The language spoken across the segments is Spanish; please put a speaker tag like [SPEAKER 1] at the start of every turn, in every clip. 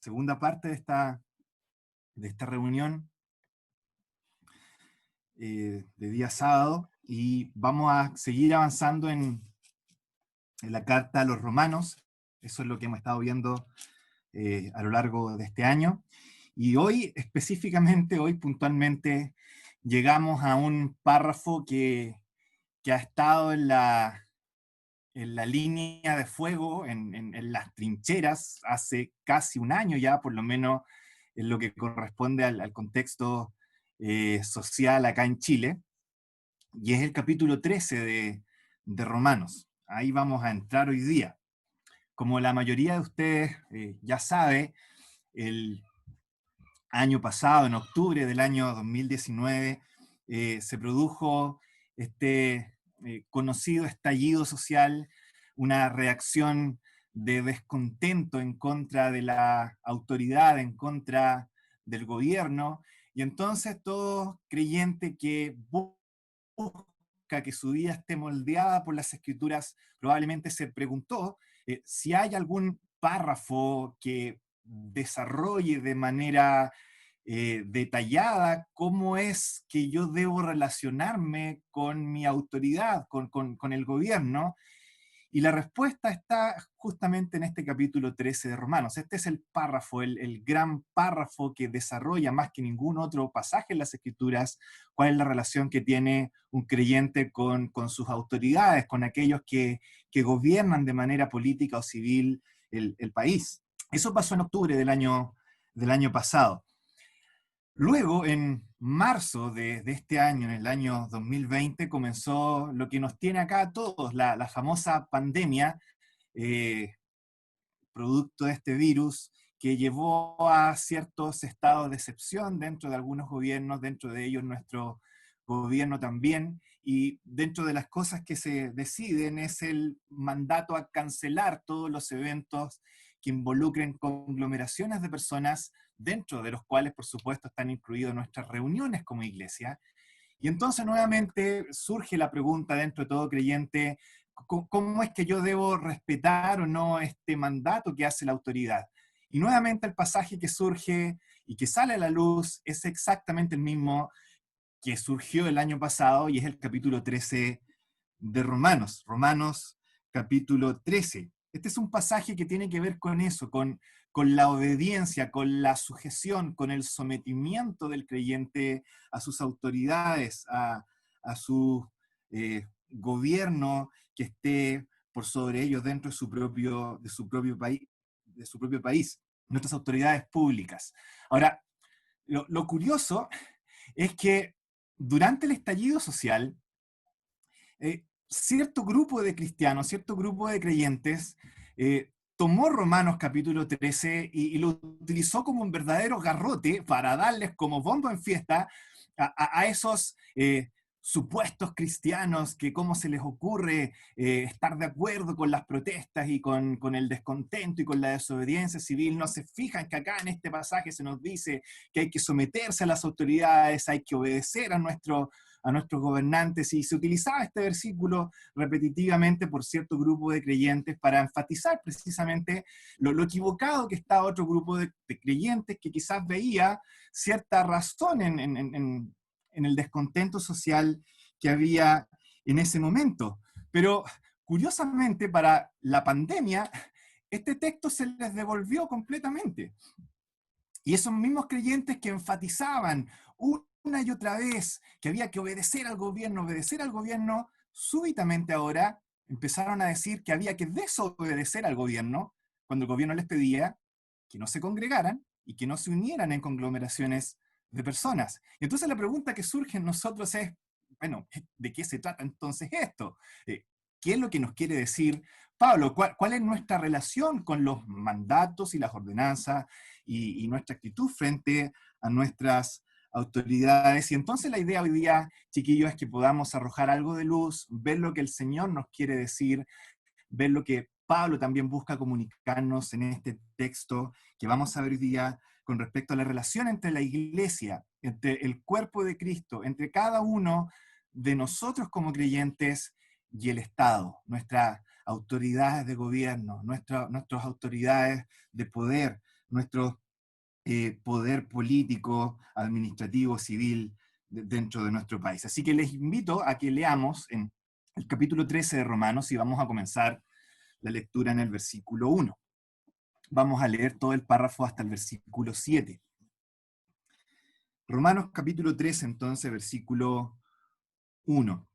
[SPEAKER 1] segunda parte de esta reunión de día sábado, y vamos a seguir avanzando en la carta a los romanos. Eso es lo que hemos estado viendo a lo largo de este año. Y hoy, específicamente, hoy puntualmente, llegamos a un párrafo que ha estado en la línea de fuego, en las trincheras, hace casi un año ya, por lo menos en lo que corresponde al contexto social acá en Chile, y es el capítulo 13 de Romanos. Ahí vamos a entrar hoy día. Como la mayoría de ustedes ya sabe, el año pasado, en octubre del año 2019, se produjo este conocido estallido social, una reacción de descontento en contra de la autoridad, en contra del gobierno, y entonces todo creyente que busca que su vida esté moldeada por las escrituras probablemente se preguntó si hay algún párrafo que desarrolle de manera detallada cómo es que yo debo relacionarme con mi autoridad, con el gobierno. Y la respuesta está justamente en este capítulo 13 de Romanos. Este es el párrafo, el gran párrafo que desarrolla más que ningún otro pasaje en las Escrituras cuál es la relación que tiene un creyente con sus autoridades, con aquellos que gobiernan de manera política o civil el país. Eso pasó en octubre del año pasado. Luego, en marzo de este año, en el año 2020, comenzó lo que nos tiene acá a todos, la famosa pandemia, eh, producto de este virus, que llevó a ciertos estados de excepción dentro de algunos gobiernos, dentro de ellos nuestro gobierno también, y dentro de las cosas que se deciden es el mandato a cancelar todos los eventos que involucren conglomeraciones de personas, dentro de los cuales, por supuesto, están incluidas nuestras reuniones como iglesia. Y entonces nuevamente surge la pregunta dentro de todo creyente, ¿cómo es que yo debo respetar o no este mandato que hace la autoridad? Y nuevamente el pasaje que surge y que sale a la luz es exactamente el mismo que surgió el año pasado, y es el capítulo 13 de Romanos. Romanos capítulo 13. Este es un pasaje que tiene que ver con eso, con la obediencia, con la sujeción, con el sometimiento del creyente a sus autoridades, a su gobierno que esté por sobre ellos dentro de su propio país, nuestras autoridades públicas. Ahora, lo curioso es que durante el estallido social, cierto grupo de cristianos, cierto grupo de creyentes, tomó Romanos capítulo 13 y lo utilizó como un verdadero garrote para darles como bombo en fiesta a esos supuestos cristianos que cómo se les ocurre estar de acuerdo con las protestas y con el descontento y con la desobediencia civil. No se fijan que acá en este pasaje se nos dice que hay que someterse a las autoridades, hay que obedecer a nuestros gobernantes, y se utilizaba este versículo repetitivamente por cierto grupo de creyentes para enfatizar precisamente lo equivocado que estaba otro grupo de creyentes que quizás veía cierta razón en el descontento social que había en ese momento. Pero curiosamente, para la pandemia, este texto se les devolvió completamente. Y esos mismos creyentes que enfatizaban una y otra vez que había que obedecer al gobierno, súbitamente ahora empezaron a decir que había que desobedecer al gobierno cuando el gobierno les pedía que no se congregaran y que no se unieran en conglomeraciones de personas. Y entonces la pregunta que surge en nosotros es, bueno, ¿de qué se trata entonces esto? ¿Qué es lo que nos quiere decir Pablo? ¿Cuál es nuestra relación con los mandatos y las ordenanzas y nuestra actitud frente a nuestras autoridades? Y entonces la idea hoy día, chiquillos, es que podamos arrojar algo de luz, ver lo que el Señor nos quiere decir, ver lo que Pablo también busca comunicarnos en este texto que vamos a ver hoy día con respecto a la relación entre la iglesia, entre el cuerpo de Cristo, entre cada uno de nosotros como creyentes y el Estado, nuestras autoridades de gobierno, nuestras autoridades de poder, nuestro poder político, administrativo, civil dentro de nuestro país. Así que les invito a que leamos en el capítulo 13 de Romanos y vamos a comenzar la lectura en el versículo 1. Vamos a leer todo el párrafo hasta el versículo 7. Romanos capítulo 13, entonces, versículo 1.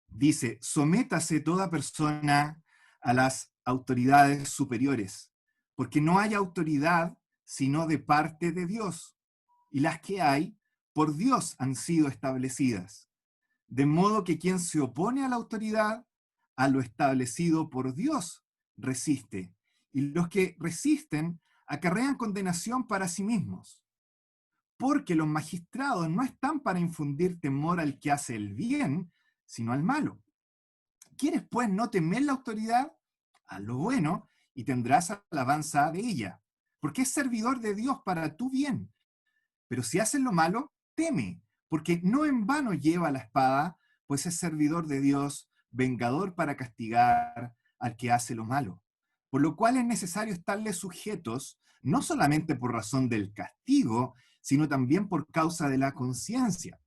[SPEAKER 1] Dice, sométase toda persona a las autoridades superiores, porque no hay autoridad sino de parte de Dios, y las que hay, por Dios han sido establecidas. De modo que quien se opone a la autoridad, a lo establecido por Dios, resiste, y los que resisten acarrean condenación para sí mismos, porque los magistrados no están para infundir temor al que hace el bien, sino al malo. ¿Quieres pues no temer la autoridad? Haz lo bueno y tendrás alabanza de ella, porque es servidor de Dios para tu bien. Pero si haces lo malo, teme, porque no en vano lleva la espada, pues es servidor de Dios, vengador para castigar al que hace lo malo. Por lo cual es necesario estarle sujetos, no solamente por razón del castigo, sino también por causa de la conciencia.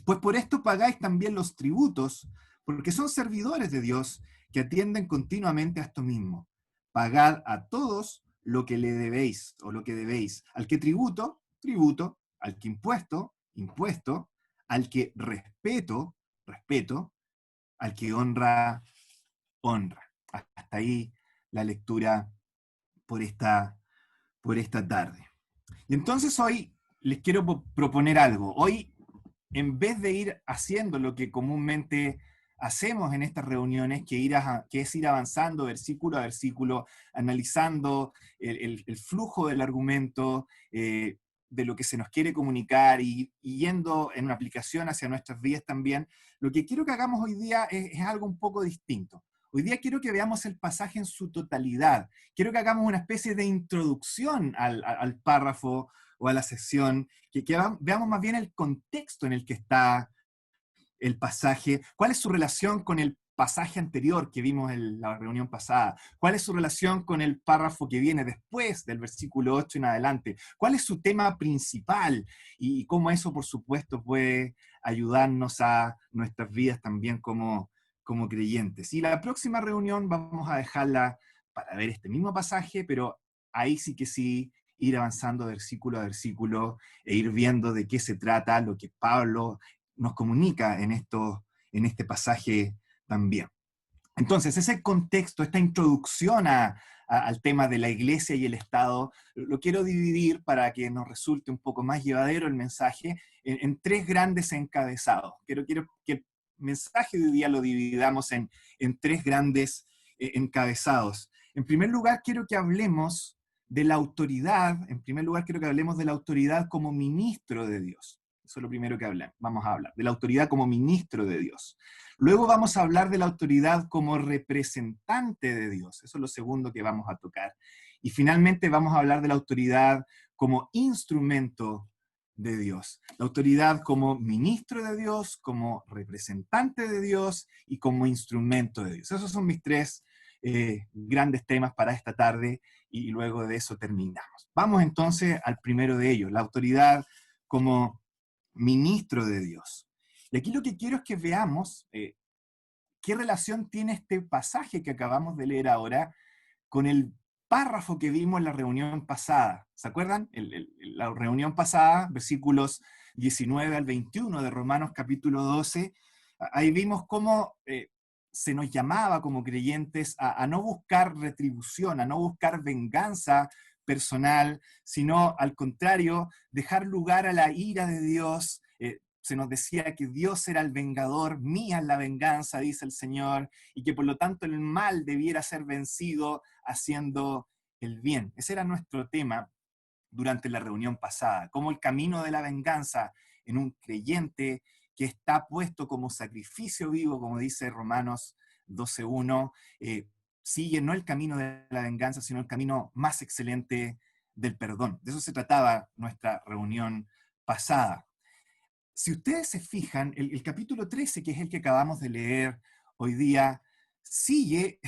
[SPEAKER 1] Pues por esto pagáis también los tributos, porque son servidores de Dios que atienden continuamente a esto mismo. Pagad a todos lo que le debéis o lo que debéis. Al que tributo, tributo. Al que impuesto, impuesto. Al que respeto, respeto. Al que honra, honra. Hasta ahí la lectura por esta tarde. Y entonces hoy les quiero proponer algo. Hoy, en vez de ir haciendo lo que comúnmente hacemos en estas reuniones, que es ir avanzando versículo a versículo, analizando el flujo del argumento, de lo que se nos quiere comunicar y yendo en una aplicación hacia nuestras vidas también, lo que quiero que hagamos hoy día es algo un poco distinto. Hoy día quiero que veamos el pasaje en su totalidad. Quiero que hagamos una especie de introducción al párrafo o a la sección, que veamos más bien el contexto en el que está el pasaje, cuál es su relación con el pasaje anterior que vimos en la reunión pasada, cuál es su relación con el párrafo que viene después del versículo 8 en adelante, cuál es su tema principal y cómo eso, por supuesto, puede ayudarnos a nuestras vidas también como creyentes. Y la próxima reunión vamos a dejarla para ver este mismo pasaje, pero ahí sí que sí, ir avanzando versículo a versículo e ir viendo de qué se trata lo que Pablo nos comunica en este pasaje también. Entonces, ese contexto, esta introducción al tema de la iglesia y el Estado, lo quiero dividir para que nos resulte un poco más llevadero el mensaje en tres grandes encabezados. Quiero que el mensaje de hoy día lo dividamos en tres grandes encabezados. En primer lugar, quiero que hablemos de la autoridad, como ministro de Dios. Eso es lo primero que vamos a hablar, de la autoridad como ministro de Dios. Luego vamos a hablar de la autoridad como representante de Dios. Eso es lo segundo que vamos a tocar. Y finalmente vamos a hablar de la autoridad como instrumento de Dios. La autoridad como ministro de Dios, como representante de Dios y como instrumento de Dios. Esos son mis tres grandes temas para esta tarde y luego de eso terminamos. Vamos entonces al primero de ellos, la autoridad como ministro de Dios. Y aquí lo que quiero es que veamos qué relación tiene este pasaje que acabamos de leer ahora con el párrafo que vimos en la reunión pasada. ¿Se acuerdan? La reunión pasada, versículos 19 al 21 de Romanos capítulo 12, ahí vimos cómo se nos llamaba como creyentes a no buscar retribución, a no buscar venganza personal, sino al contrario, dejar lugar a la ira de Dios. Se nos decía que Dios era el vengador, mía es la venganza, dice el Señor, y que por lo tanto el mal debiera ser vencido haciendo el bien. Ese era nuestro tema durante la reunión pasada, cómo el camino de la venganza en un creyente que está puesto como sacrificio vivo, como dice Romanos 12:1, sigue no el camino de la venganza, sino el camino más excelente del perdón. De eso se trataba nuestra reunión pasada. Si ustedes se fijan, el capítulo 13, que es el que acabamos de leer hoy día, sigue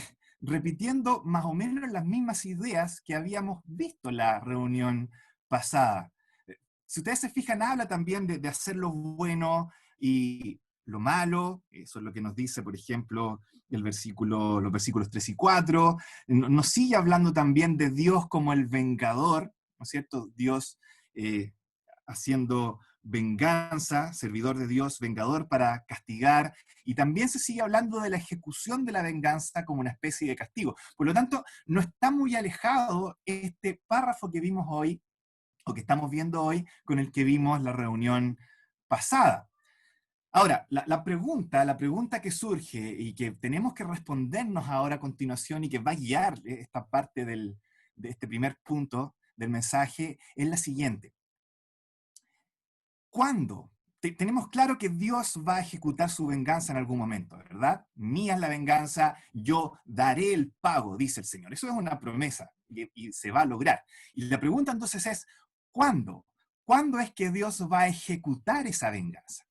[SPEAKER 1] repitiendo más o menos las mismas ideas que habíamos visto en la reunión pasada. Si ustedes se fijan, habla también de hacer lo bueno y lo malo. Eso es lo que nos dice, por ejemplo, los versículos 3 y 4. Nos sigue hablando también de Dios como el vengador, ¿no es cierto? Dios haciendo venganza, servidor de Dios, vengador para castigar, y también se sigue hablando de la ejecución de la venganza como una especie de castigo. Por lo tanto, no está muy alejado este párrafo que vimos hoy, o que estamos viendo hoy, con el que vimos la reunión pasada. Ahora, la pregunta que surge y que tenemos que respondernos ahora a continuación y que va a guiar esta parte de este primer punto del mensaje es la siguiente. ¿Cuándo? Tenemos claro que Dios va a ejecutar su venganza en algún momento, ¿verdad? Mía es la venganza, yo daré el pago, dice el Señor. Eso es una promesa y se va a lograr. Y la pregunta entonces es, ¿cuándo? ¿Cuándo es que Dios va a ejecutar esa venganza?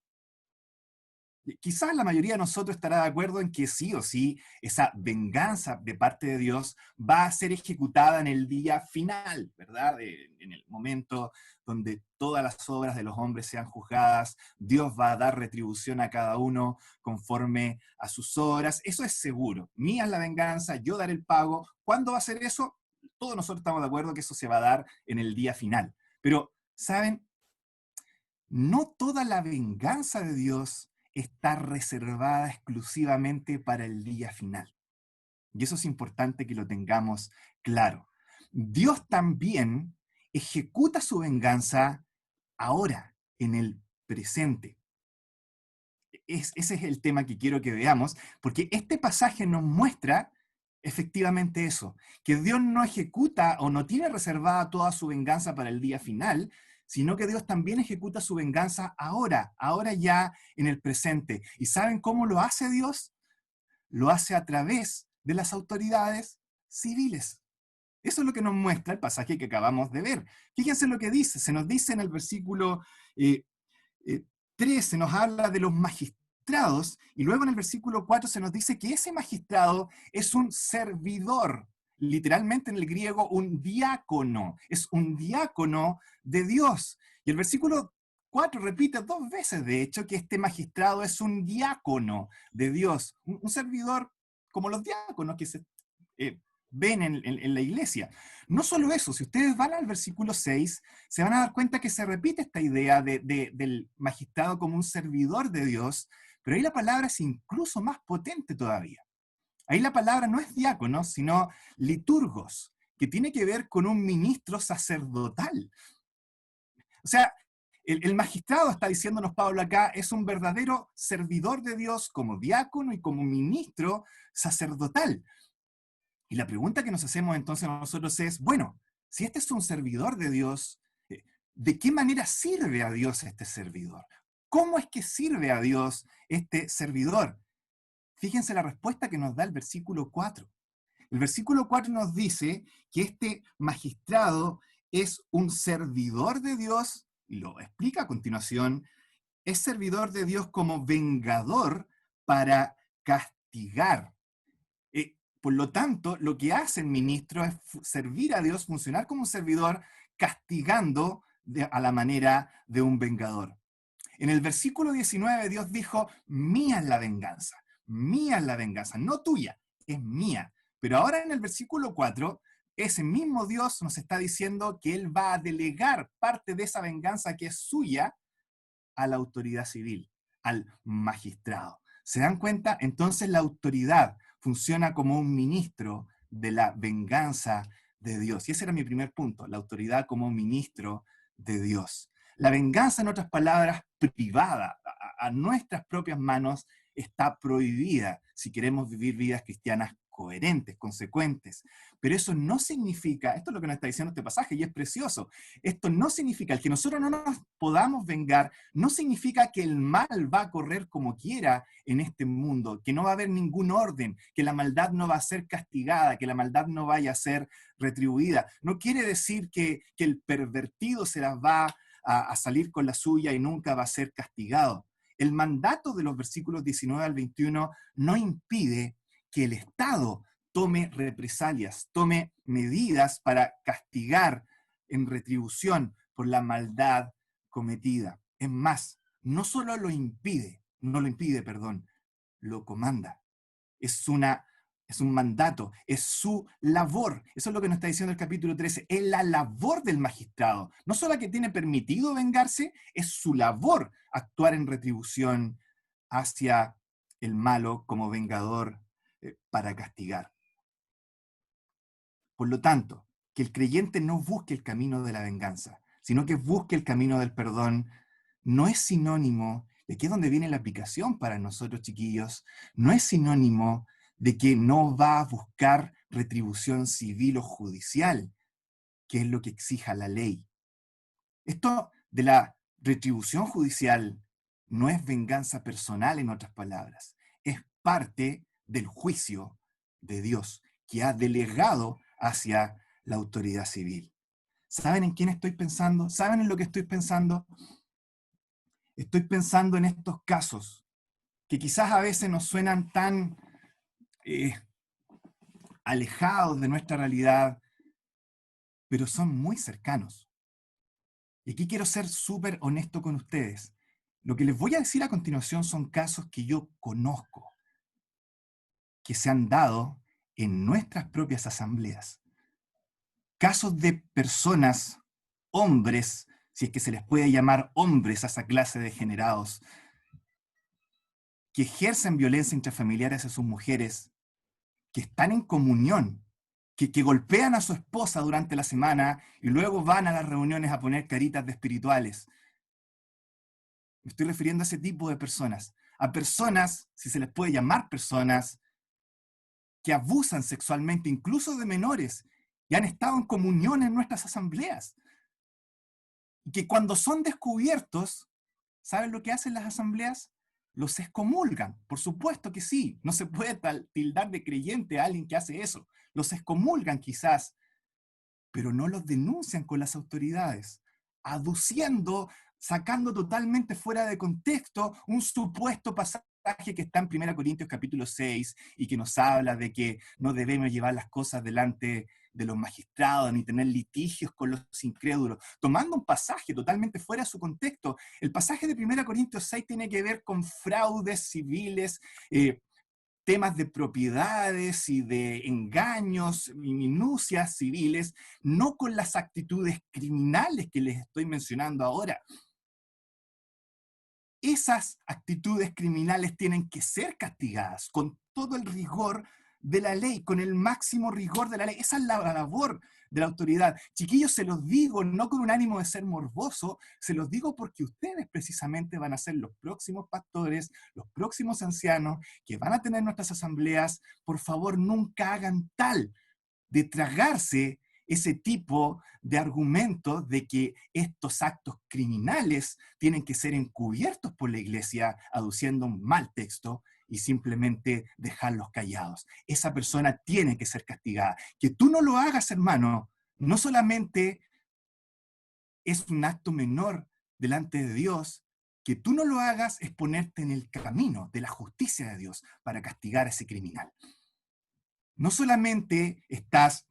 [SPEAKER 1] Quizás la mayoría de nosotros estará de acuerdo en que sí o sí, esa venganza de parte de Dios va a ser ejecutada en el día final, ¿verdad? En el momento donde todas las obras de los hombres sean juzgadas, Dios va a dar retribución a cada uno conforme a sus obras. Eso es seguro. Mía es la venganza, yo daré el pago. ¿Cuándo va a ser eso? Todos nosotros estamos de acuerdo que eso se va a dar en el día final. Pero, ¿saben? No toda la venganza de Dios está reservada exclusivamente para el día final. Y eso es importante que lo tengamos claro. Dios también ejecuta su venganza ahora, en el presente. Ese es el tema que quiero que veamos, porque este pasaje nos muestra efectivamente eso, que Dios no ejecuta o no tiene reservada toda su venganza para el día final, sino que Dios también ejecuta su venganza ahora ya en el presente. ¿Y saben cómo lo hace Dios? Lo hace a través de las autoridades civiles. Eso es lo que nos muestra el pasaje que acabamos de ver. Fíjense lo que dice, se nos dice en el versículo eh, 13 nos habla de los magistrados, y luego en el versículo 4 se nos dice que ese magistrado es un servidor, literalmente en el griego un diácono, es un diácono de Dios. Y el versículo 4 repite 2 veces, de hecho, que este magistrado es un diácono de Dios, un servidor como los diáconos que se eh, ven en la iglesia. No solo eso, si ustedes van al versículo 6, se van a dar cuenta que se repite esta idea del magistrado como un servidor de Dios, pero ahí la palabra es incluso más potente todavía. Ahí la palabra no es diácono, sino liturgos, que tiene que ver con un ministro sacerdotal. O sea, el magistrado, está diciéndonos Pablo acá, es un verdadero servidor de Dios como diácono y como ministro sacerdotal. Y la pregunta que nos hacemos entonces nosotros es, bueno, si este es un servidor de Dios, ¿de qué manera sirve a Dios este servidor? ¿Cómo es que sirve a Dios este servidor? Fíjense la respuesta que nos da el versículo 4. El versículo 4 nos dice que este magistrado es un servidor de Dios, y lo explica a continuación, es servidor de Dios como vengador para castigar. Por lo tanto, lo que hace el ministro es servir a Dios, funcionar como un servidor, castigando a la manera de un vengador. En el versículo 19 Dios dijo, mía es la venganza, no tuya, es mía. Pero ahora en el versículo 4, ese mismo Dios nos está diciendo que Él va a delegar parte de esa venganza que es suya a la autoridad civil, al magistrado. ¿Se dan cuenta? Entonces la autoridad funciona como un ministro de la venganza de Dios. Y ese era mi primer punto, la autoridad como un ministro de Dios. La venganza, en otras palabras, privada, a nuestras propias manos, está prohibida si queremos vivir vidas cristianas coherentes, consecuentes. Pero eso no significa, esto es lo que nos está diciendo este pasaje y es precioso, esto no significa, el que nosotros no nos podamos vengar, no significa que el mal va a correr como quiera en este mundo, que no va a haber ningún orden, que la maldad no va a ser castigada, que la maldad no vaya a ser retribuida. No quiere decir que el pervertido se las va a salir con la suya y nunca va a ser castigado. El mandato de los versículos 19 al 21 no impide que el Estado tome represalias, tome medidas para castigar en retribución por la maldad cometida. Es más, no solo no lo impide, perdón, lo comanda. Es un mandato, es su labor. Eso es lo que nos está diciendo el capítulo 13. Es la labor del magistrado. No solo que tiene permitido vengarse, es su labor actuar en retribución hacia el malo como vengador para castigar. Por lo tanto, que el creyente no busque el camino de la venganza, sino que busque el camino del perdón, no es sinónimo, y aquí es donde viene la aplicación para nosotros, chiquillos, no es sinónimo de que no va a buscar retribución civil o judicial, que es lo que exija la ley. Esto de la retribución judicial no es venganza personal, en otras palabras, es parte del juicio de Dios, que ha delegado hacia la autoridad civil. ¿Saben en quién estoy pensando? ¿Saben en lo que estoy pensando? Estoy pensando en estos casos que quizás a veces nos suenan tan alejados de nuestra realidad, pero son muy cercanos. Y aquí quiero ser súper honesto con ustedes. Lo que les voy a decir a continuación son casos que yo conozco, que se han dado en nuestras propias asambleas. Casos de personas, hombres, si es que se les puede llamar hombres a esa clase de degenerados, que ejercen violencia intrafamiliar hacia sus mujeres, que están en comunión, que golpean a su esposa durante la semana y luego van a las reuniones a poner caritas de espirituales. Me estoy refiriendo a ese tipo de personas. A personas, si se les puede llamar personas, que abusan sexualmente incluso de menores y han estado en comunión en nuestras asambleas. Y que cuando son descubiertos, ¿saben lo que hacen las asambleas? Los excomulgan. Por supuesto que sí. No se puede tildar de creyente a alguien que hace eso. Los excomulgan quizás, pero no los denuncian con las autoridades, aduciendo, sacando totalmente fuera de contexto un supuesto pasaje que está en 1 Corintios capítulo 6 y que nos habla de que no debemos llevar las cosas delante de los magistrados ni tener litigios con los incrédulos, tomando un pasaje totalmente fuera de su contexto. El pasaje de 1 Corintios 6 tiene que ver con fraudes civiles, temas de propiedades y de engaños y minucias civiles, no con las actitudes criminales que les estoy mencionando ahora. Esas actitudes criminales tienen que ser castigadas con todo el rigor de la ley, con el máximo rigor de la ley. Esa es la labor de la autoridad. Chiquillos, se los digo no con un ánimo de ser morboso, se los digo porque ustedes precisamente van a ser los próximos pastores, los próximos ancianos que van a tener nuestras asambleas. Por favor, nunca hagan tal de tragarse ese tipo de argumentos de que estos actos criminales tienen que ser encubiertos por la iglesia aduciendo un mal texto y simplemente dejarlos callados. Esa persona tiene que ser castigada. Que tú no lo hagas, hermano, no solamente es un acto menor delante de Dios, que tú no lo hagas es ponerte en el camino de la justicia de Dios para castigar a ese criminal. No solamente estás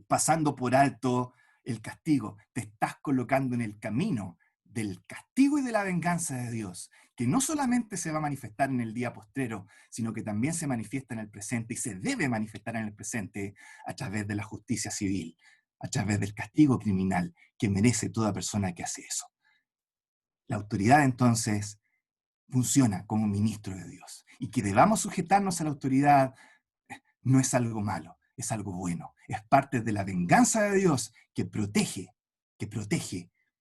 [SPEAKER 1] pasando por alto el castigo, te estás colocando en el camino del castigo y de la venganza de Dios, que no solamente se va a manifestar en el día postrero, sino que también se manifiesta en el presente y se debe manifestar en el presente a través de la justicia civil, a través del castigo criminal que merece toda persona que hace eso. La autoridad entonces funciona como ministro de Dios y que debamos sujetarnos a la autoridad no es algo malo, es algo bueno. Es parte de la venganza de Dios que protege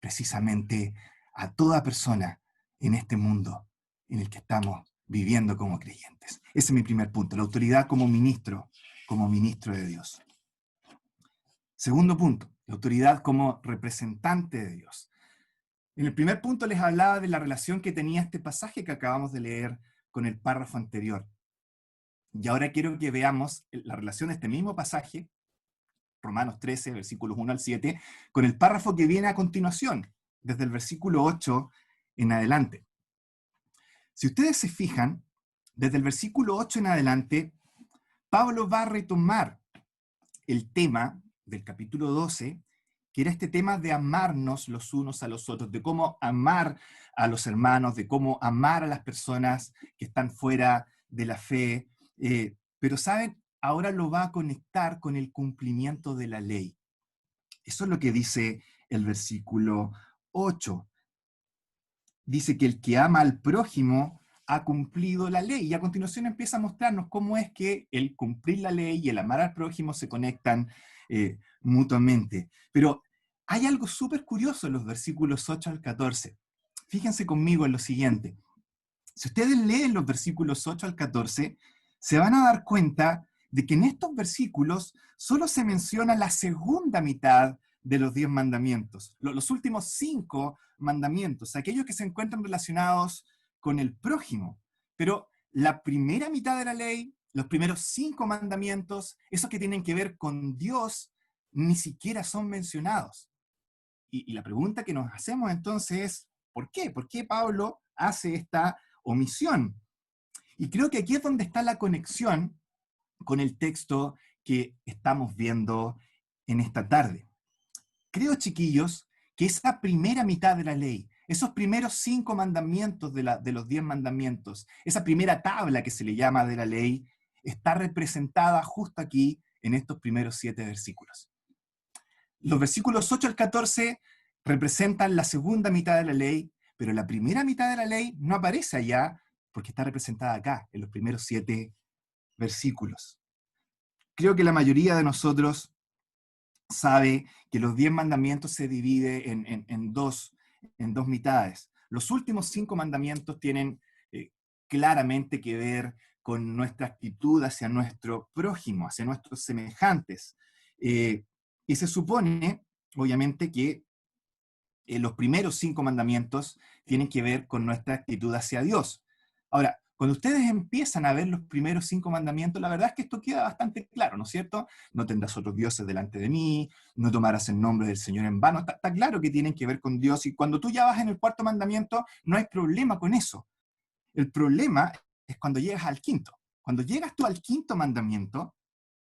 [SPEAKER 1] precisamente a toda persona en este mundo en el que estamos viviendo como creyentes. Ese es mi primer punto, la autoridad como ministro de Dios. Segundo punto, la autoridad como representante de Dios. En el primer punto les hablaba de la relación que tenía este pasaje que acabamos de leer con el párrafo anterior. Y ahora quiero que veamos la relación de este mismo pasaje, Romanos 13, versículos 1 al 7, con el párrafo que viene a continuación, desde el versículo 8 en adelante. Si ustedes se fijan, desde el versículo 8 en adelante, Pablo va a retomar el tema del capítulo 12, que era este tema de amarnos los unos a los otros, de cómo amar a los hermanos, de cómo amar a las personas que están fuera de la fe. Pero, ¿saben? Ahora lo va a conectar con el cumplimiento de la ley. Eso es lo que dice el versículo 8. Dice que el que ama al prójimo ha cumplido la ley. Y a continuación empieza a mostrarnos cómo es que el cumplir la ley y el amar al prójimo se conectan mutuamente. Pero hay algo súper curioso en los versículos 8 al 14. Fíjense conmigo en lo siguiente. Si ustedes leen los versículos 8 al 14, se van a dar cuenta de que en estos versículos solo se menciona la segunda mitad de los 10 mandamientos, los últimos 5 mandamientos, aquellos que se encuentran relacionados con el prójimo. Pero la primera mitad de la ley, los primeros 5 mandamientos, esos que tienen que ver con Dios, ni siquiera son mencionados. Y la pregunta que nos hacemos entonces es, ¿por qué? ¿Por qué Pablo hace esta omisión? Y creo que aquí es donde está la conexión con el texto que estamos viendo en esta tarde. Creo, chiquillos, que esa primera mitad de la ley, esos primeros 5 mandamientos de los 10 mandamientos, esa primera tabla que se le llama de la ley, está representada justo aquí en estos primeros 7 versículos. Los versículos 8 al 14 representan la segunda mitad de la ley, pero la primera mitad de la ley no aparece allá porque está representada acá, en los primeros 7 versículos. Creo que la mayoría de nosotros sabe que los 10 mandamientos se dividen en dos mitades. Los últimos 5 mandamientos tienen claramente que ver con nuestra actitud hacia nuestro prójimo, hacia nuestros semejantes. Y se supone, obviamente, que los primeros 5 mandamientos tienen que ver con nuestra actitud hacia Dios. Ahora, cuando ustedes empiezan a ver los primeros 5 mandamientos, la verdad es que esto queda bastante claro, ¿no es cierto? No tendrás otros dioses delante de mí, no tomarás el nombre del Señor en vano. Está claro que tienen que ver con Dios, y cuando tú ya vas en el 4.º mandamiento, no hay problema con eso. El problema es cuando llegas al 5.º. Cuando llegas tú al 5.º mandamiento,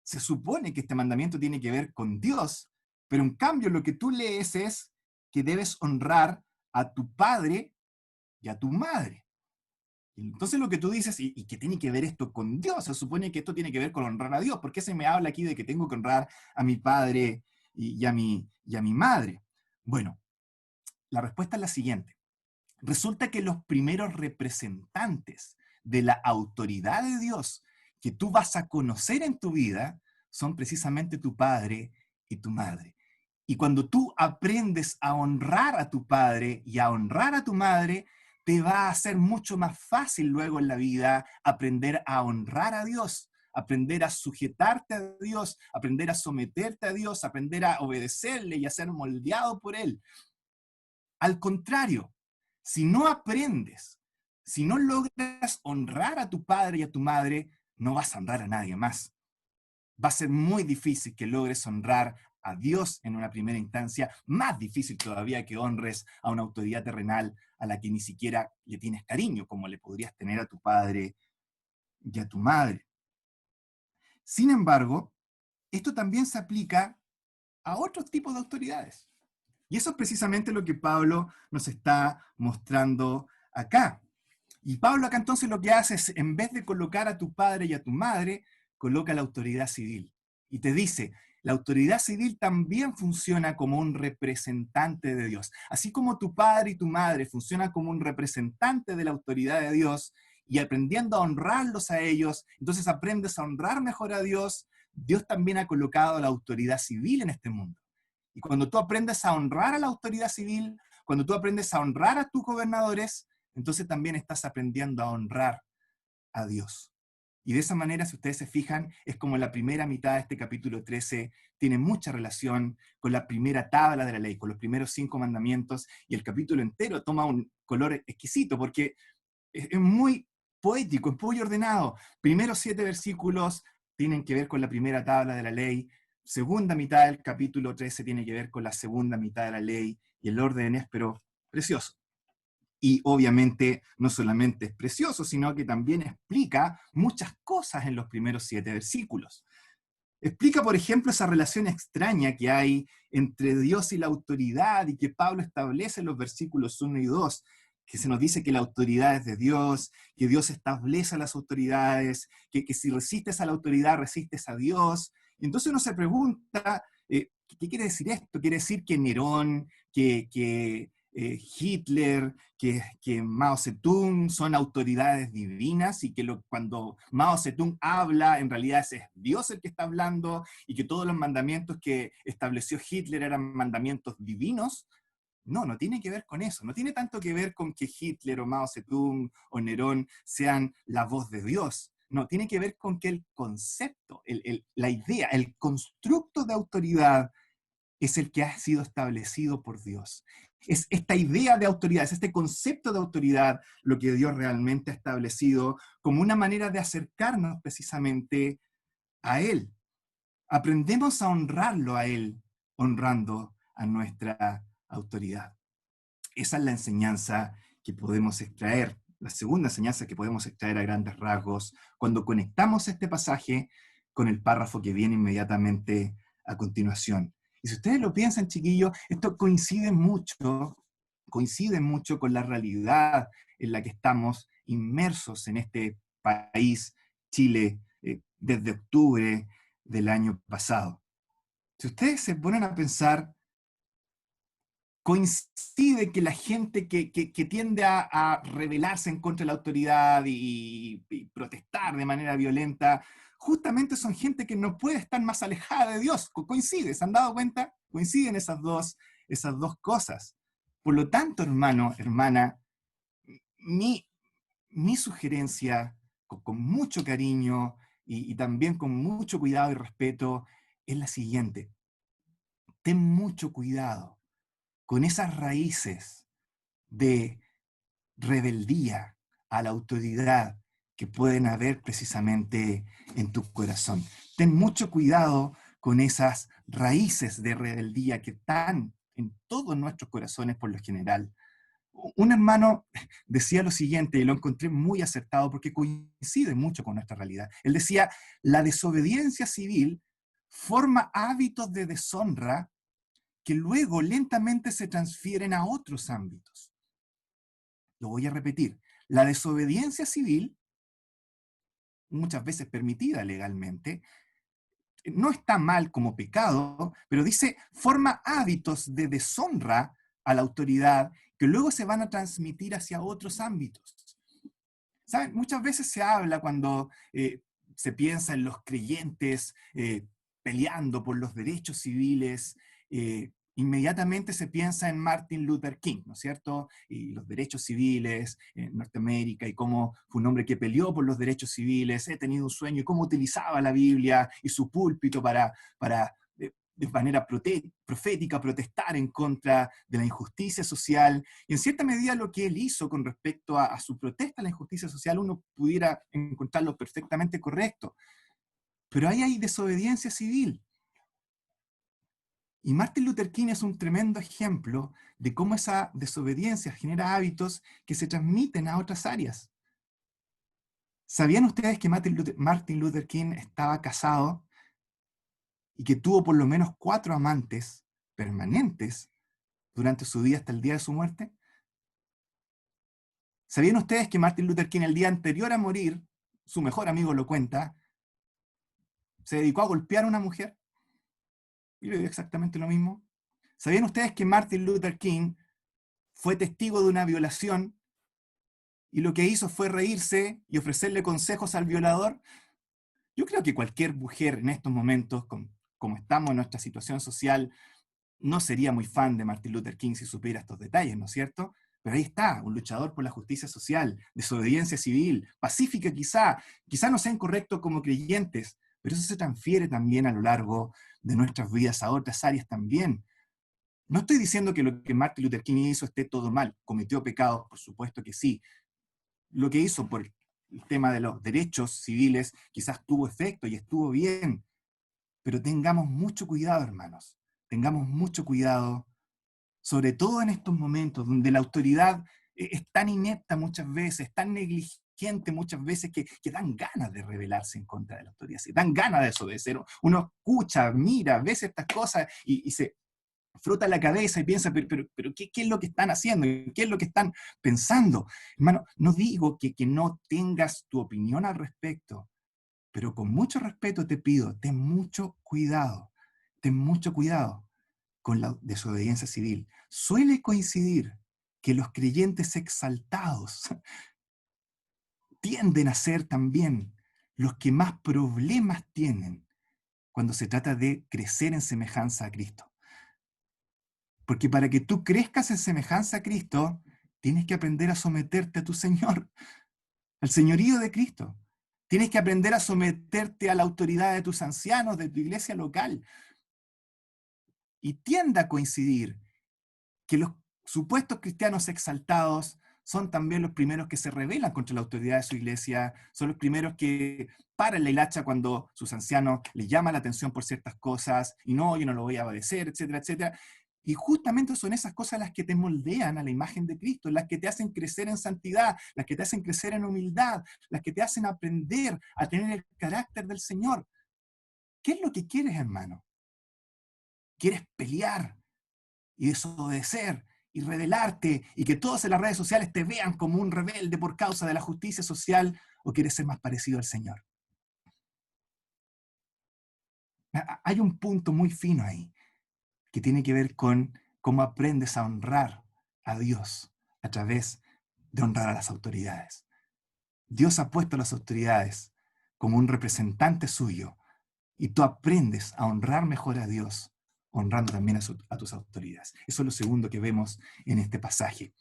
[SPEAKER 1] se supone que este mandamiento tiene que ver con Dios, pero en cambio lo que tú lees es que debes honrar a tu padre y a tu madre. Entonces lo que tú dices, ¿y qué tiene que ver esto con Dios? Se supone que esto tiene que ver con honrar a Dios. ¿Por qué se me habla aquí de que tengo que honrar a mi padre y a mi madre? Bueno, la respuesta es la siguiente. Resulta que los primeros representantes de la autoridad de Dios que tú vas a conocer en tu vida son precisamente tu padre y tu madre. Y cuando tú aprendes a honrar a tu padre y a honrar a tu madre, te va a ser mucho más fácil luego en la vida aprender a honrar a Dios, aprender a sujetarte a Dios, aprender a someterte a Dios, aprender a obedecerle y a ser moldeado por Él. Al contrario, si no aprendes, si no logras honrar a tu padre y a tu madre, no vas a honrar a nadie más. Va a ser muy difícil que logres honrar a Dios en una primera instancia, más difícil todavía que honres a una autoridad terrenal a la que ni siquiera le tienes cariño, como le podrías tener a tu padre y a tu madre. Sin embargo, esto también se aplica a otros tipos de autoridades. Y eso es precisamente lo que Pablo nos está mostrando acá. Y Pablo acá entonces lo que hace es, en vez de colocar a tu padre y a tu madre, coloca la autoridad civil. Y te dice, la autoridad civil también funciona como un representante de Dios. Así como tu padre y tu madre funcionan como un representante de la autoridad de Dios, y aprendiendo a honrarlos a ellos, entonces aprendes a honrar mejor a Dios, Dios también ha colocado la autoridad civil en este mundo. Y cuando tú aprendes a honrar a la autoridad civil, cuando tú aprendes a honrar a tus gobernadores, entonces también estás aprendiendo a honrar a Dios. Y de esa manera, si ustedes se fijan, es como la primera mitad de este capítulo 13 tiene mucha relación con la primera tabla de la ley, con los primeros 5 mandamientos, y el capítulo entero toma un color exquisito, porque es muy poético, es muy ordenado. Primeros 7 versículos tienen que ver con la primera tabla de la ley, segunda mitad del capítulo 13 tiene que ver con la segunda mitad de la ley, y el orden es, pero precioso. Y obviamente no solamente es precioso, sino que también explica muchas cosas en los primeros 7 versículos. Explica, por ejemplo, esa relación extraña que hay entre Dios y la autoridad y que Pablo establece en los versículos 1 y 2, que se nos dice que la autoridad es de Dios, que Dios establece a las autoridades, que si resistes a la autoridad, resistes a Dios. Y entonces uno se pregunta, ¿qué quiere decir esto? ¿Quiere decir que Nerón, Hitler, que Mao Zedong son autoridades divinas y que cuando Mao Zedong habla, en realidad es Dios el que está hablando y que todos los mandamientos que estableció Hitler eran mandamientos divinos? No, no tiene que ver con eso. No tiene tanto que ver con que Hitler o Mao Zedong o Nerón sean la voz de Dios. No, tiene que ver con que el concepto, la idea, el constructo de autoridad es el que ha sido establecido por Dios. Es esta idea de autoridad, es este concepto de autoridad lo que Dios realmente ha establecido como una manera de acercarnos precisamente a Él. Aprendemos a honrarlo a Él, honrando a nuestra autoridad. Esa es la enseñanza que podemos extraer, la segunda enseñanza que podemos extraer a grandes rasgos cuando conectamos este pasaje con el párrafo que viene inmediatamente a continuación. Y si ustedes lo piensan, chiquillos, esto coincide mucho con la realidad en la que estamos inmersos en este país, Chile, desde octubre del año pasado. Si ustedes se ponen a pensar, coincide que la gente que tiende a rebelarse en contra de la autoridad y protestar de manera violenta, justamente son gente que no puede estar más alejada de Dios. Coincide, ¿se han dado cuenta? Coinciden esas dos cosas. Por lo tanto, hermano, hermana, mi, mi sugerencia, con mucho cariño y también con mucho cuidado y respeto, es la siguiente. Ten mucho cuidado con esas raíces de rebeldía a la autoridad que pueden haber precisamente en tu corazón. Ten mucho cuidado con esas raíces de rebeldía que están en todos nuestros corazones por lo general. Un hermano decía lo siguiente, y lo encontré muy acertado porque coincide mucho con nuestra realidad. Él decía, la desobediencia civil forma hábitos de deshonra que luego lentamente se transfieren a otros ámbitos. Lo voy a repetir. La desobediencia civil, muchas veces permitida legalmente, no está mal como pecado, pero dice, forma hábitos de deshonra a la autoridad que luego se van a transmitir hacia otros ámbitos. ¿Saben? Muchas veces se habla cuando se piensa en los creyentes peleando por los derechos civiles, inmediatamente se piensa en Martin Luther King, ¿no es cierto? Y los derechos civiles en Norteamérica y cómo fue un hombre que peleó por los derechos civiles, he tenido un sueño, y cómo utilizaba la Biblia y su púlpito para de manera profética protestar en contra de la injusticia social. Y en cierta medida lo que él hizo con respecto a su protesta a la injusticia social, uno pudiera encontrarlo perfectamente correcto. Pero ahí hay desobediencia civil. Y Martin Luther King es un tremendo ejemplo de cómo esa desobediencia genera hábitos que se transmiten a otras áreas. ¿Sabían ustedes que Martin Luther King estaba casado y que tuvo por lo menos 4 amantes permanentes durante su vida hasta el día de su muerte? ¿Sabían ustedes que Martin Luther King el día anterior a morir, su mejor amigo lo cuenta, se dedicó a golpear a una mujer? Y le dio exactamente lo mismo. ¿Sabían ustedes que Martin Luther King fue testigo de una violación y lo que hizo fue reírse y ofrecerle consejos al violador? Yo creo que cualquier mujer en estos momentos, como estamos en nuestra situación social, no sería muy fan de Martin Luther King si supiera estos detalles, ¿no es cierto? Pero ahí está, un luchador por la justicia social, desobediencia civil, pacífica quizá no sean correctos como creyentes, pero eso se transfiere también a lo largo de nuestras vidas a otras áreas también. No estoy diciendo que lo que Martin Luther King hizo esté todo mal, cometió pecados, por supuesto que sí. Lo que hizo por el tema de los derechos civiles quizás tuvo efecto y estuvo bien, pero tengamos mucho cuidado, hermanos, tengamos mucho cuidado sobre todo en estos momentos donde la autoridad es tan inepta muchas veces, tan negligente muchas veces que dan ganas de rebelarse en contra de la autoridad, se dan ganas de desobedecer. Uno escucha, mira, ve estas cosas y se frota la cabeza y piensa, pero ¿qué es lo que están haciendo? ¿Qué es lo que están pensando? Hermano, no digo que no tengas tu opinión al respecto, pero con mucho respeto te pido, ten mucho cuidado con la desobediencia civil. Suele coincidir que los creyentes exaltados tienden a ser también los que más problemas tienen cuando se trata de crecer en semejanza a Cristo. Porque para que tú crezcas en semejanza a Cristo, tienes que aprender a someterte a tu Señor, al señorío de Cristo. Tienes que aprender a someterte a la autoridad de tus ancianos, de tu iglesia local. Y tiende a coincidir que los supuestos cristianos exaltados son también los primeros que se rebelan contra la autoridad de su iglesia, son los primeros que paran la hilacha cuando sus ancianos les llaman la atención por ciertas cosas, y no, yo no lo voy a obedecer, etcétera, etcétera. Y justamente son esas cosas las que te moldean a la imagen de Cristo, las que te hacen crecer en santidad, las que te hacen crecer en humildad, las que te hacen aprender a tener el carácter del Señor. ¿Qué es lo que quieres, hermano? ¿Quieres pelear y desobedecer y rebelarte y que todos en las redes sociales te vean como un rebelde por causa de la justicia social, o quieres ser más parecido al Señor? Hay un punto muy fino ahí que tiene que ver con cómo aprendes a honrar a Dios a través de honrar a las autoridades. Dios ha puesto a las autoridades como un representante suyo y tú aprendes a honrar mejor a Dios honrando también a tus autoridades. Eso es lo segundo que vemos en este pasaje.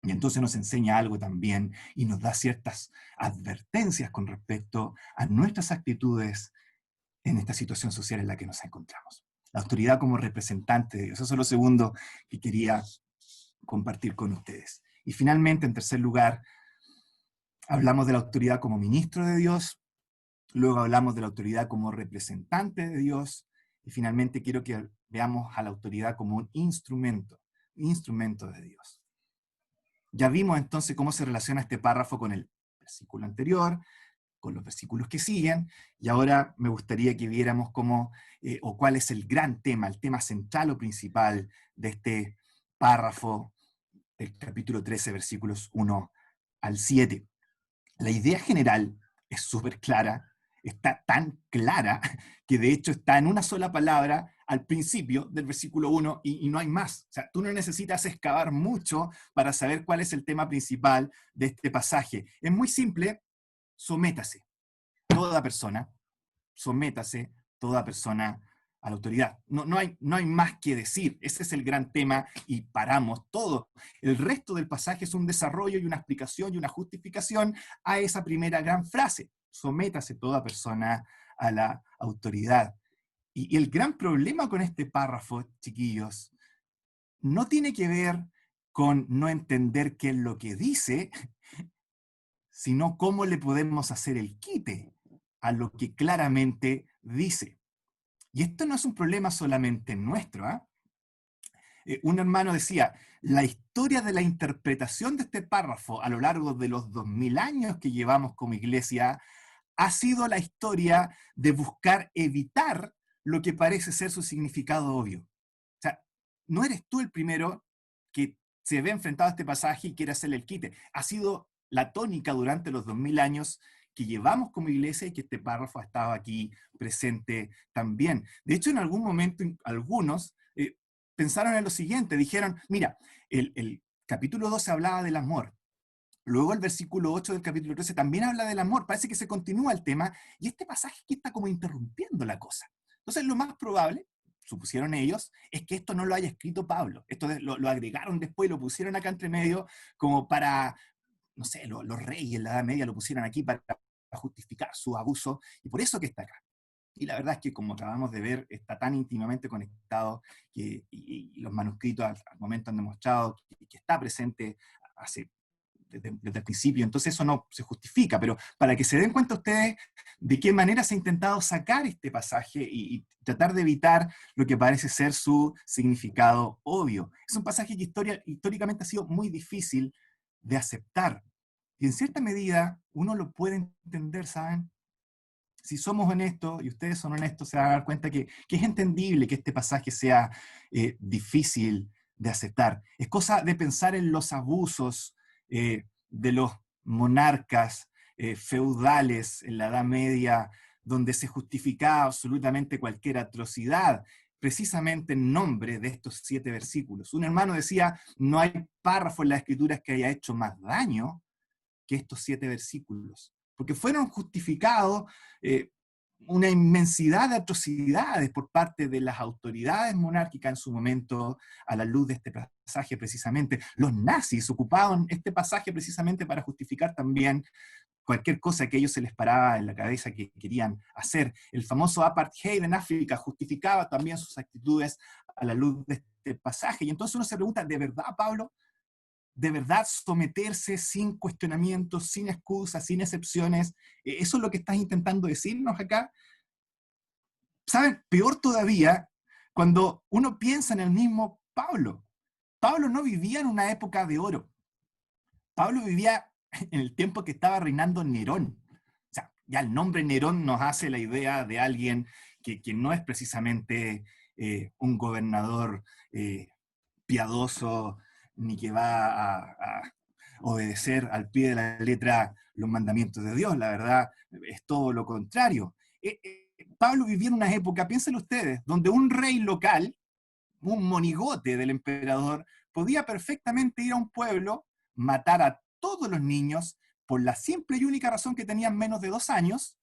[SPEAKER 1] Y entonces nos enseña algo también y nos da ciertas advertencias con respecto a nuestras actitudes en esta situación social en la que nos encontramos. La autoridad como representante de Dios. Eso es lo segundo que quería compartir con ustedes. Y finalmente, en tercer lugar, hablamos de la autoridad como ministro de Dios, luego hablamos de la autoridad como representante de Dios, y finalmente quiero que veamos a la autoridad como un instrumento de Dios. Ya vimos entonces cómo se relaciona este párrafo con el versículo anterior, con los versículos que siguen, y ahora me gustaría que viéramos cómo, o cuál es el gran tema, el tema central o principal de este párrafo del capítulo 13, versículos 1 al 7. La idea general es súper clara, está tan clara que de hecho está en una sola palabra al principio del versículo 1 y no hay más. O sea, tú no necesitas excavar mucho para saber cuál es el tema principal de este pasaje. Es muy simple: sométase toda persona, sométase toda persona a la autoridad. No hay más que decir. Ese es el gran tema y paramos todo. El resto del pasaje es un desarrollo y una explicación y una justificación a esa primera gran frase: sométase toda persona a la autoridad. Y el gran problema con este párrafo, chiquillos, no tiene que ver con no entender qué es lo que dice, sino cómo le podemos hacer el quite a lo que claramente dice. Y esto no es un problema solamente nuestro, ¿eh? Un hermano decía, la historia de la interpretación de este párrafo a lo largo de los 2000 años que llevamos como iglesia ha sido la historia de buscar evitar lo que parece ser su significado obvio. O sea, no eres tú el primero que se ve enfrentado a este pasaje y quiere hacerle el quite. Ha sido la tónica durante los 2000 años que llevamos como iglesia y que este párrafo ha estado aquí presente también. De hecho, en algún momento, algunos pensaron en lo siguiente, dijeron, mira, el capítulo 12 hablaba del amor, luego el versículo 8 del capítulo 13 también habla del amor, parece que se continúa el tema, y este pasaje aquí está como interrumpiendo la cosa. Entonces lo más probable, supusieron ellos, es que esto no lo haya escrito Pablo, esto lo agregaron después, lo pusieron acá entre medio como para, no sé, los reyes en la Edad Media lo pusieron aquí para justificar su abuso, y por eso que está acá. Y la verdad es que, como acabamos de ver, está tan íntimamente conectado y los manuscritos al momento han demostrado que está presente desde el principio, entonces eso no se justifica, pero para que se den cuenta ustedes de qué manera se ha intentado sacar este pasaje y tratar de evitar lo que parece ser su significado obvio. Es un pasaje que históricamente ha sido muy difícil de aceptar. Y en cierta medida uno lo puede entender, ¿saben? Si somos honestos, y ustedes son honestos, se van a dar cuenta que es entendible que este pasaje sea difícil de aceptar. Es cosa de pensar en los abusos de los monarcas feudales en la Edad Media, donde se justificaba absolutamente cualquier atrocidad, precisamente en nombre de estos 7 versículos. Un hermano decía, no hay párrafo en las Escrituras que haya hecho más daño que estos 7 versículos, porque fueron justificados una inmensidad de atrocidades por parte de las autoridades monárquicas en su momento, a la luz de este pasaje precisamente. Los nazis ocupaban este pasaje precisamente para justificar también cualquier cosa que a ellos se les paraba en la cabeza que querían hacer. El famoso apartheid en África justificaba también sus actitudes a la luz de este pasaje. Y entonces uno se pregunta, ¿de verdad, Pablo? ¿De verdad someterse sin cuestionamientos, sin excusas, sin excepciones? ¿Eso es lo que estás intentando decirnos acá? ¿Saben? Peor todavía, cuando uno piensa en el mismo Pablo. Pablo no vivía en una época de oro. Pablo vivía en el tiempo que estaba reinando Nerón. O sea, ya el nombre Nerón nos hace la idea de alguien que no es precisamente un gobernador piadoso, ni que va a obedecer al pie de la letra los mandamientos de Dios. La verdad es todo lo contrario. Pablo vivía en una época, piénsenlo ustedes, donde un rey local, un monigote del emperador, podía perfectamente ir a un pueblo, matar a todos los niños por la simple y única razón que tenían menos de 2 años,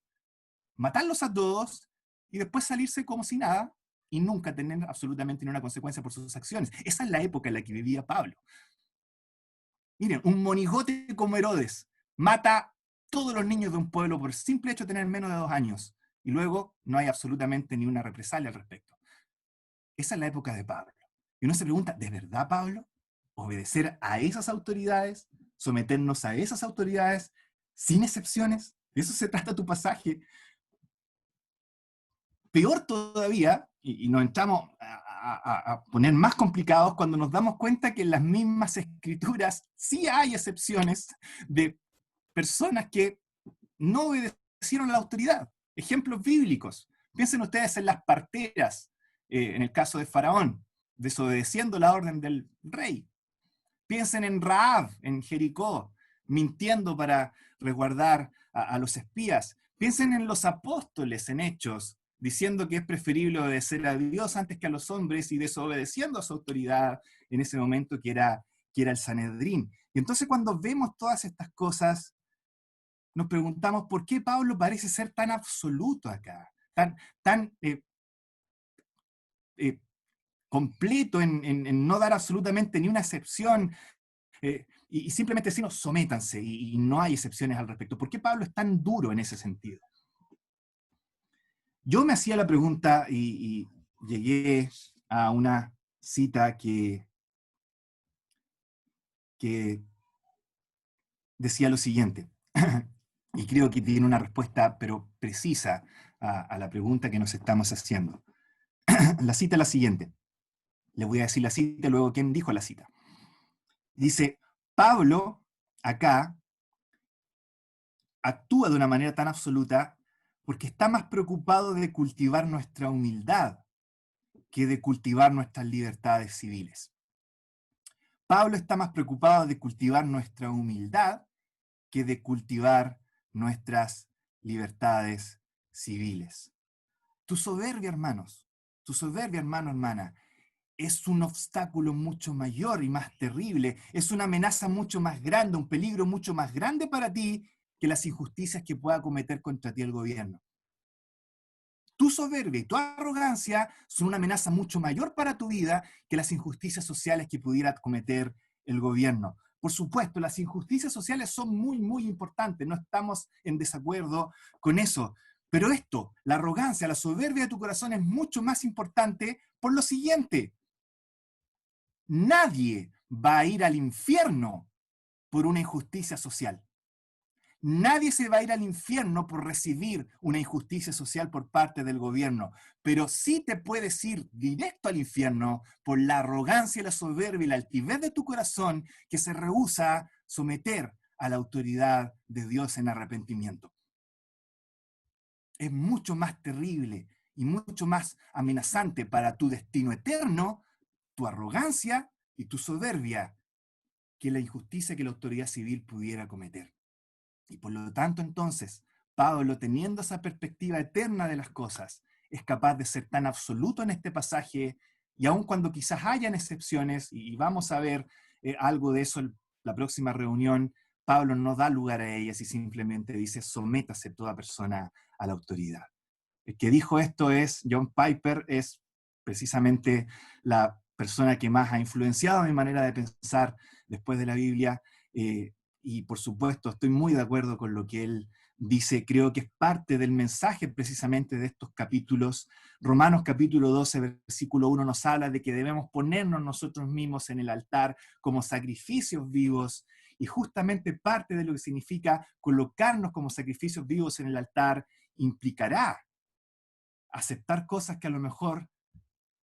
[SPEAKER 1] matarlos a todos y después salirse como si nada y nunca tener absolutamente ninguna consecuencia por sus acciones. Esa es la época en la que vivía Pablo. Miren, un monigote como Herodes mata a todos los niños de un pueblo por el simple hecho de tener menos de 2 años y luego no hay absolutamente ni una represalia al respecto. Esa es la época de Pablo. Y uno se pregunta, ¿de verdad, Pablo? ¿Obedecer a esas autoridades? ¿Someternos a esas autoridades sin excepciones? ¿De eso se trata tu pasaje? Peor todavía, y nos entramos a poner más complicados cuando nos damos cuenta que en las mismas escrituras sí hay excepciones de personas que no obedecieron a la autoridad. Ejemplos bíblicos. Piensen ustedes en las parteras, en el caso de Faraón, desobedeciendo la orden del rey. Piensen en Rahab, en Jericó, mintiendo para resguardar a los espías. Piensen en los apóstoles en Hechos, diciendo que es preferible obedecer a Dios antes que a los hombres y desobedeciendo a su autoridad en ese momento que era el Sanedrín. Y entonces cuando vemos todas estas cosas, nos preguntamos por qué Pablo parece ser tan absoluto acá, tan eh, completo en no dar absolutamente ni una excepción, y simplemente decirnos sométanse, y no hay excepciones al respecto. ¿Por qué Pablo es tan duro en ese sentido? Yo me hacía la pregunta y llegué a una cita que decía lo siguiente, y creo que tiene una respuesta, pero precisa, a la pregunta que nos estamos haciendo. La cita es la siguiente. Les voy a decir la cita y luego quién dijo la cita. Dice, Pablo acá actúa de una manera tan absoluta porque está más preocupado de cultivar nuestra humildad que de cultivar nuestras libertades civiles. Pablo está más preocupado de cultivar nuestra humildad que de cultivar nuestras libertades civiles. Tu soberbia, hermanos, tu soberbia, hermano, hermana, es un obstáculo mucho mayor y más terrible, es una amenaza mucho más grande, un peligro mucho más grande para ti que las injusticias que pueda cometer contra ti el gobierno. Tu soberbia y tu arrogancia son una amenaza mucho mayor para tu vida que las injusticias sociales que pudiera cometer el gobierno. Por supuesto, las injusticias sociales son muy, muy importantes, no estamos en desacuerdo con eso. Pero esto, la arrogancia, la soberbia de tu corazón es mucho más importante por lo siguiente. Nadie va a ir al infierno por una injusticia social. Nadie se va a ir al infierno por recibir una injusticia social por parte del gobierno, pero sí te puedes ir directo al infierno por la arrogancia, la soberbia y la altivez de tu corazón que se rehúsa a someter a la autoridad de Dios en arrepentimiento. Es mucho más terrible y mucho más amenazante para tu destino eterno tu arrogancia y tu soberbia que la injusticia que la autoridad civil pudiera cometer. Y por lo tanto, entonces, Pablo, teniendo esa perspectiva eterna de las cosas, es capaz de ser tan absoluto en este pasaje, y aun cuando quizás hayan excepciones, y vamos a ver algo de eso en la próxima reunión, Pablo no da lugar a ellas y simplemente dice, sométase toda persona a la autoridad. El que dijo esto es John Piper, es precisamente la persona que más ha influenciado mi manera de pensar después de la Biblia, y por supuesto estoy muy de acuerdo con lo que él dice, creo que es parte del mensaje precisamente de estos capítulos. Romanos capítulo 12, versículo 1 nos habla de que debemos ponernos nosotros mismos en el altar como sacrificios vivos, y justamente parte de lo que significa colocarnos como sacrificios vivos en el altar implicará aceptar cosas que a lo mejor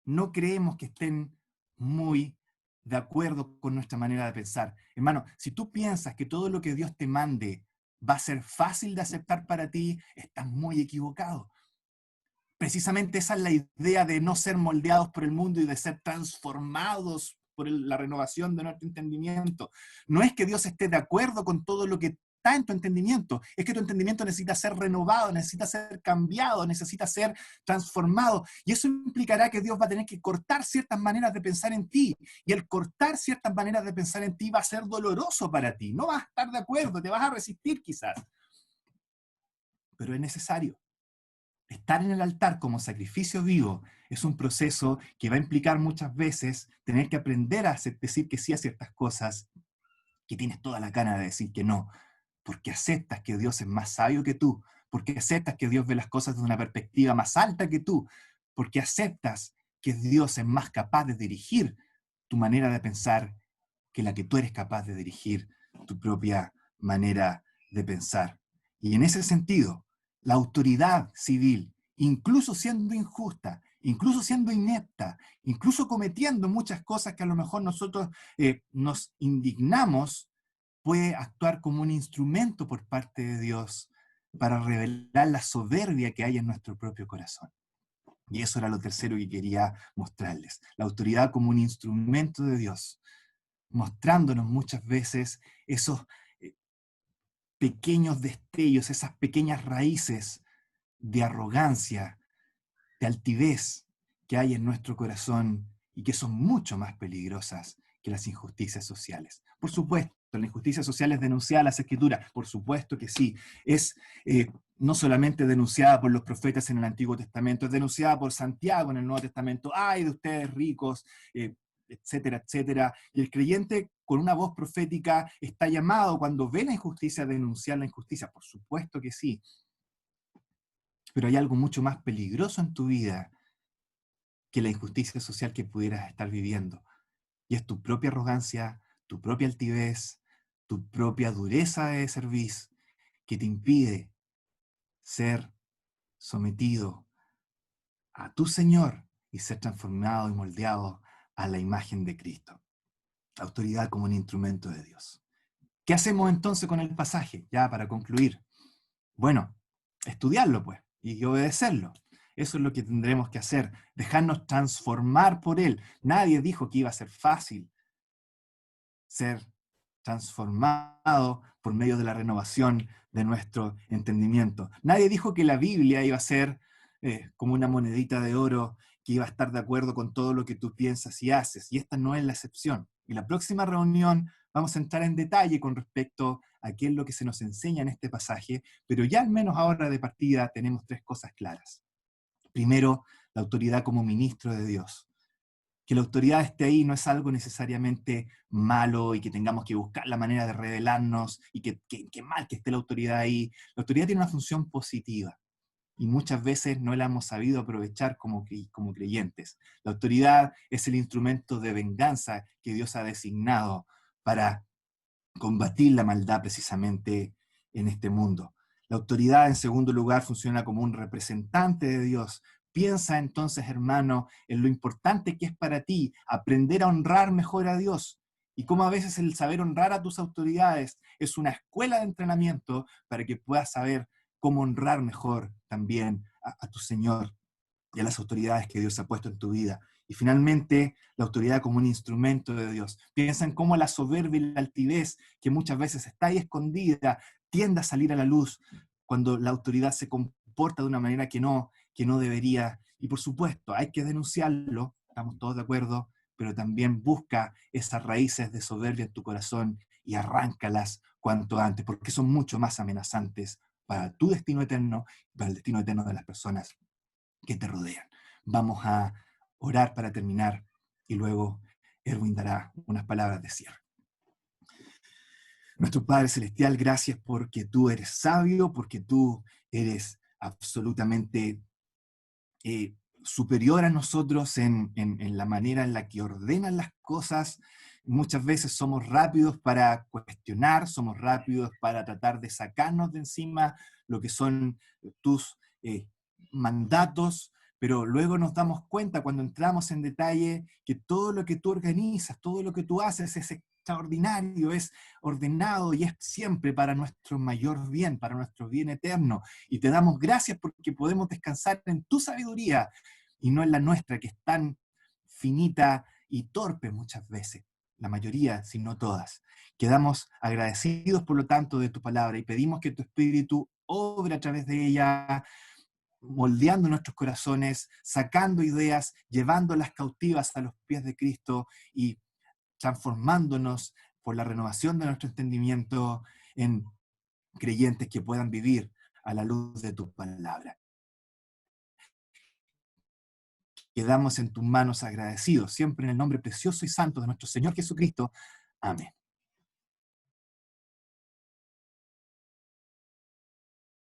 [SPEAKER 1] no creemos que estén muy de acuerdo con nuestra manera de pensar. Hermano, si tú piensas que todo lo que Dios te mande va a ser fácil de aceptar para ti, estás muy equivocado. Precisamente esa es la idea de no ser moldeados por el mundo y de ser transformados por la renovación de nuestro entendimiento. No es que Dios esté de acuerdo con todo lo que está en tu entendimiento, es que tu entendimiento necesita ser renovado, necesita ser cambiado, necesita ser transformado. Y eso implicará que Dios va a tener que cortar ciertas maneras de pensar en ti. Y el cortar ciertas maneras de pensar en ti va a ser doloroso para ti. No vas a estar de acuerdo, te vas a resistir quizás. Pero es necesario. Estar en el altar como sacrificio vivo es un proceso que va a implicar muchas veces tener que aprender a decir que sí a ciertas cosas, que tienes toda la gana de decir que no, porque aceptas que Dios es más sabio que tú, porque aceptas que Dios ve las cosas desde una perspectiva más alta que tú, porque aceptas que Dios es más capaz de dirigir tu manera de pensar que la que tú eres capaz de dirigir tu propia manera de pensar. Y en ese sentido, la autoridad civil, incluso siendo injusta, incluso siendo inepta, incluso cometiendo muchas cosas que a lo mejor nosotros nos indignamos, puede actuar como un instrumento por parte de Dios para revelar la soberbia que hay en nuestro propio corazón. Y eso era lo tercero que quería mostrarles. La autoridad como un instrumento de Dios, mostrándonos muchas veces esos pequeños destellos, esas pequeñas raíces de arrogancia, de altivez que hay en nuestro corazón y que son mucho más peligrosas que las injusticias sociales. Por supuesto, la injusticia social es denunciada en las Escrituras, por supuesto que sí. Es no solamente denunciada por los profetas en el Antiguo Testamento, es denunciada por Santiago en el Nuevo Testamento. ¡Ay de ustedes ricos! Etcétera, etcétera. Y el creyente con una voz profética está llamado cuando ve la injusticia a denunciar la injusticia. Por supuesto que sí. Pero hay algo mucho más peligroso en tu vida que la injusticia social que pudieras estar viviendo. Y es tu propia arrogancia, tu propia altivez, tu propia dureza de cerviz que te impide ser sometido a tu Señor y ser transformado y moldeado a la imagen de Cristo. Autoridad como un instrumento de Dios. ¿Qué hacemos entonces con el pasaje? Ya para concluir. Bueno, estudiarlo pues y obedecerlo. Eso es lo que tendremos que hacer, dejarnos transformar por Él. Nadie dijo que iba a ser fácil ser transformado por medio de la renovación de nuestro entendimiento. Nadie dijo que la Biblia iba a ser como una monedita de oro que iba a estar de acuerdo con todo lo que tú piensas y haces, y esta no es la excepción. Y la próxima reunión vamos a entrar en detalle con respecto a qué es lo que se nos enseña en este pasaje, pero ya al menos ahora de partida tenemos tres cosas claras. Primero, la autoridad como ministro de Dios. Que la autoridad esté ahí no es algo necesariamente malo y que tengamos que buscar la manera de rebelarnos y que mal que esté la autoridad ahí. La autoridad tiene una función positiva y muchas veces no la hemos sabido aprovechar como creyentes. La autoridad es el instrumento de venganza que Dios ha designado para combatir la maldad precisamente en este mundo. La autoridad, en segundo lugar, funciona como un representante de Dios. Piensa entonces, hermano, en lo importante que es para ti aprender a honrar mejor a Dios y cómo a veces el saber honrar a tus autoridades es una escuela de entrenamiento para que puedas saber cómo honrar mejor también a tu Señor y a las autoridades que Dios ha puesto en tu vida. Y finalmente, la autoridad como un instrumento de Dios. Piensa en cómo la soberbia y la altivez, que muchas veces está ahí escondida, tiende a salir a la luz cuando la autoridad se comporta de una manera que no debería. Y por supuesto, hay que denunciarlo, estamos todos de acuerdo, pero también busca esas raíces de soberbia en tu corazón y arráncalas cuanto antes, porque son mucho más amenazantes para tu destino eterno y para el destino eterno de las personas que te rodean. Vamos a orar para terminar y luego Erwin dará unas palabras de cierre. Nuestro Padre Celestial, gracias porque tú eres sabio, porque tú eres absolutamente superior a nosotros en la manera en la que ordenan las cosas. Muchas veces somos rápidos para cuestionar, somos rápidos para tratar de sacarnos de encima lo que son tus mandatos, pero luego nos damos cuenta cuando entramos en detalle que todo lo que tú organizas, todo lo que tú haces es extraordinario, es ordenado y es siempre para nuestro mayor bien, para nuestro bien eterno. Y te damos gracias porque podemos descansar en tu sabiduría y no en la nuestra, que es tan finita y torpe muchas veces, la mayoría, si no todas. Quedamos agradecidos, por lo tanto, de tu palabra y pedimos que tu Espíritu obre a través de ella, moldeando nuestros corazones, sacando ideas, llevándolas cautivas a los pies de Cristo y transformándonos por la renovación de nuestro entendimiento en creyentes que puedan vivir a la luz de tu palabra. Quedamos en tus manos agradecidos, siempre en el nombre precioso y santo de nuestro Señor Jesucristo. Amén.